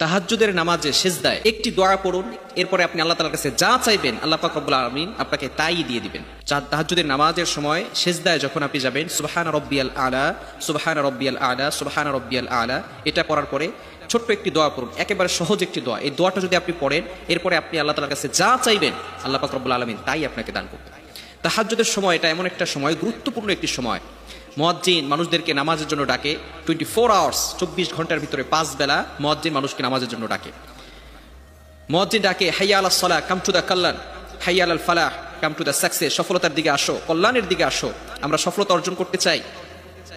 তাহাজ্জুদের নামাজে সিজদায় একটি দোয়া পড়ুন, এরপরে আপনি আল্লাহ তাআলার কাছে যা চাইবেন আল্লাহ পাক রব্বুল আলামিন আপনাকে তাই দিয়ে দিবেন। তাহাজ্জুদের নামাজের সময় সিজদায় যখন আপনি যাবেন সুবহান রাব্বিয়াল আলা, সুবহান রাব্বিয়াল আলা, সুবহান রাব্বিয়াল আলা, এটা পড়ার পরে ছোট্ট একটি দোয়া পড়ুন, একেবারে সহজ একটি দোয়া। এই দোয়াটা যদি আপনি পড়েন, এরপরে আপনি আল্লাহ তাআলার কাছে যা চাইবেন আল্লাহ পাক রব্বুল আলামিন তাই আপনাকে দান করবেন। তাহাজ্জুদের সময় এটা এমন একটা সময়, গুরুত্বপূর্ণ একটি সময়। মুয়াজ্জিন মানুষদেরকে নামাজের জন্য ডাকে 24 আওয়ার্স, 24 ঘন্টার ভিতরে 5 বেলা মুয়াজ্জিন মানুষকে নামাজের জন্য ডাকে। মুয়াজ্জিন ডাকে হাইয়া আলাস সালাহ, কাম টু দ্য কল্যাণ, হাইয়া আলাল ফালাহ, কাম টু দ্য সাকসেস, সফলতার দিকে আসো, কল্যাণের দিকে আসো। আমরা সফলতা অর্জন করতে চাই,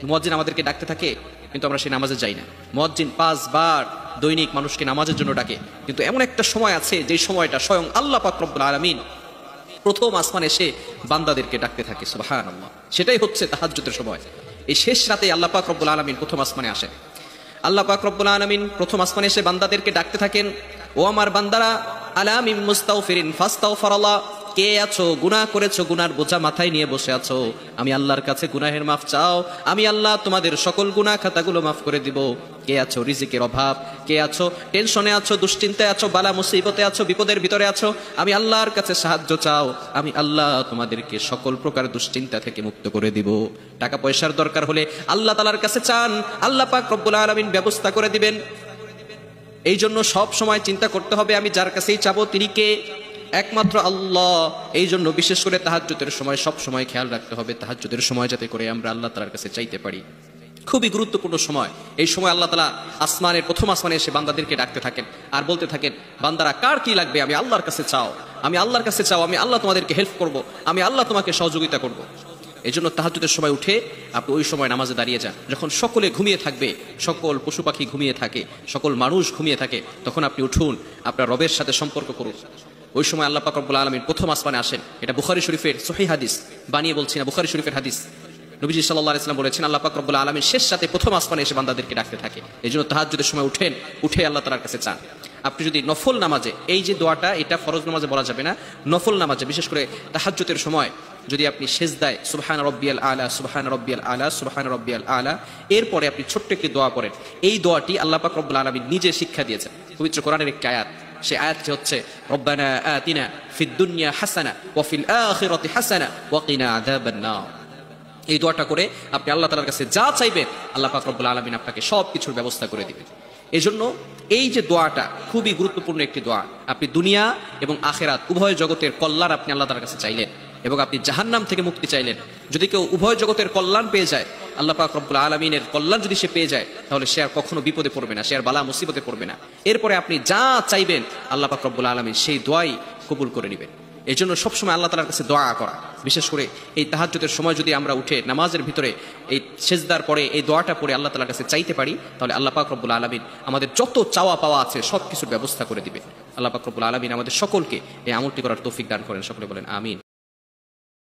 মুয়াজ্জিন আমাদেরকে ডাকতে থাকে, কিন্তু আমরা সেই নামাজে যাই না। মুয়াজ্জিন 5 বার দৈনিক মানুষকে নামাজের জন্য ডাকে, কিন্তু এমন একটা সময় আছে যে সময়টা স্বয়ং আল্লাহ পাক রব্বুল আলামিন প্রথম আসমানে এসে বান্দাদেরকে ডাকতে থাকে, সুবহানাল্লাহ। সেটাই হচ্ছে তাহাজ্জুদের সময়। এই শেষ রাতে আল্লাহ পাক রব্বুল আলামিন প্রথম আসমানে আসেন। আল্লাহ পাক রব্বুল আলামিন প্রথম আসমানে এসে বান্দাদেরকে ডাকতে থাকেন, ও আমার বান্দারা, আলা মিন মুস্তাগফিরিন ফাস্তাগফিরুল্লাহ, কে আছো গুনাহ করেছো, গুনার বোঝা মাথায় নিয়ে বসে আছো, আমি আল্লাহর কাছে গুনাহের মাফ চাও, আমি আল্লাহ তোমাদের সকল গুনাহ খাতাগুলো মাফ করে দিব। কে আছো রিজিকের অভাব, কে আছো টেনশনে আছো, দুশ্চিন্তায় আছো, বালা মুসিবতে আছো, বিপদের ভিতরে আছো, আমি আল্লাহর কাছে সাহায্য চাও, আমি আল্লাহ তোমাদেরকে সকল প্রকার দুশ্চিন্তা থেকে মুক্ত করে দিব। টাকা পয়সার দরকার হলে আল্লাহ তাআলার কাছে চান, আল্লাহ পাক রব্বুল আলামিন ব্যবস্থা করে দিবেন। এই জন্য সব সময় চিন্তা করতে হবে আমি যার কাছেই চাবো তিনি কে, একমাত্র আল্লাহ। এই জন্য বিশেষ করে তাহাজ্জুদের সময় সব সময় খেয়াল রাখতে হবে তাহাজ্জুদের সময় যাতে করে আমরা আল্লাহ তাআলার কাছে চাইতে পারি। খুবই গুরুত্বপূর্ণ সময় এই সময়। আল্লাহ তাআলা আসমানের প্রথম আসমানে এসে বান্দাদেরকে ডাকতে থাকেন আর বলতে থাকেন, বান্দারা কার কি লাগবে আমি আল্লাহর কাছে চাও, আমি আল্লাহর কাছে চাও, আমি আল্লাহ তোমাদেরকে হেল্প করব, আমি আল্লাহ তোমাকে সহযোগিতা করব। এই জন্য তাহাজ্জুদের সময় উঠে আপনি ওই সময় নামাজে দাঁড়িয়ে যান, যখন সকলে ঘুমিয়ে থাকবে, সকল পশু পাখি ঘুমিয়ে থাকে, সকল মানুষ ঘুমিয়ে থাকে, তখন আপনি উঠুন, আপনার রবের সাথে সম্পর্ক করুন। ওই সময় আল্লাহ পাক রব্বুল আলামিন প্রথম আসমানে আসেন। এটা বুখারী শরীফের সহিহ হাদিস, বানিয়ে বলছি না, বুখারী শরীফের হাদিস। নবীজি সাল্লাল্লাহু আলাইহি ওয়াসাল্লাম বলেছেন, আল্লাহ পাক রব্বুল আলামিন শেষ রাতে প্রথম আসমানে এসে বান্দাদেরকে ডাকতে থাকে। এই জন্য তাহাজ্জুদের সময় উঠে আল্লাহ তাআলার কাছে চান। আপনি যদি নফল নামাজে, এই যে দোয়াটা এটা ফরজ নামাজে বলা যাবে না, নফল নামাজে বিশেষ করে তাহাজ্জুদের সময় যদি আপনি সিজদায় সুবহান রাব্বিয়াল আলা, সুবহান রাব্বিয়াল আলা, সুবহান রাব্বিয়াল আলা, এরপরে আপনি ছোট্ট একটি দোয়া পড়েন। এই দোয়াটি আল্লাহ পাক রব্বুল আলামিন নিজে শিক্ষা দিয়েছেন পবিত্র কোরআনের একটি আয়াত। সেই আয়াতটি হচ্ছে, রব্বানা আতিনা ফিদ দুনিয়া হাসানা ওয়া ফিল আখিরাতি হাসানা ওয়া কিনা আযাবান নার। এই দোয়াটা করে আপনি আল্লাহ তাআলার কাছে যা চাইবেন আল্লাহ পাক রব্বুল আলামিন আপনাকে সব কিছুর ব্যবস্থা করে দিবেন। এজন্য এই যে দোয়াটা খুবই গুরুত্বপূর্ণ একটি দোয়া। আপনি দুনিয়া এবং আখিরাত উভয় জগতের কল্যাণ আপনি আল্লাহ তাআলার কাছে চাইলেন এবং আপনি জাহান্নাম থেকে মুক্তি চাইলেন। যদি কেউ উভয় জগতের কল্যাণ পেয়ে যায়, আল্লাহ পাক রব্বুল আলামিনের কল্যাণ যদি সে পেয়ে যায়, তাহলে সে আর কখনো বিপদে পড়বে না, সে আর বালা মুসিবতে পড়বে না। এরপরে আপনি যা চাইবেন আল্লাহ পাক রব্বুল আলামিন সেই দোয়াই কবুল করে নেবেন। এই জন্য সবসময় আল্লাহ তাআলার কাছে দোয়া করা, বিশেষ করে এই তাহাজ্জুদের সময় যদি আমরা উঠে নামাজের ভিতরে এই সিজদার পরে এই দোয়াটা পড়ে আল্লাহ তাআলার কাছে চাইতে পারি, তাহলে আল্লাহ পাক রব্বুল আলামিন আমাদের যত চাওয়া পাওয়া আছে সব কিছুর ব্যবস্থা করে দিবেন। আল্লাহ পাক রব্বুল আলামিন আমাদের সকলকে এই আমলটি করার তৌফিক দান করেন। সকলে বলেন আমিন।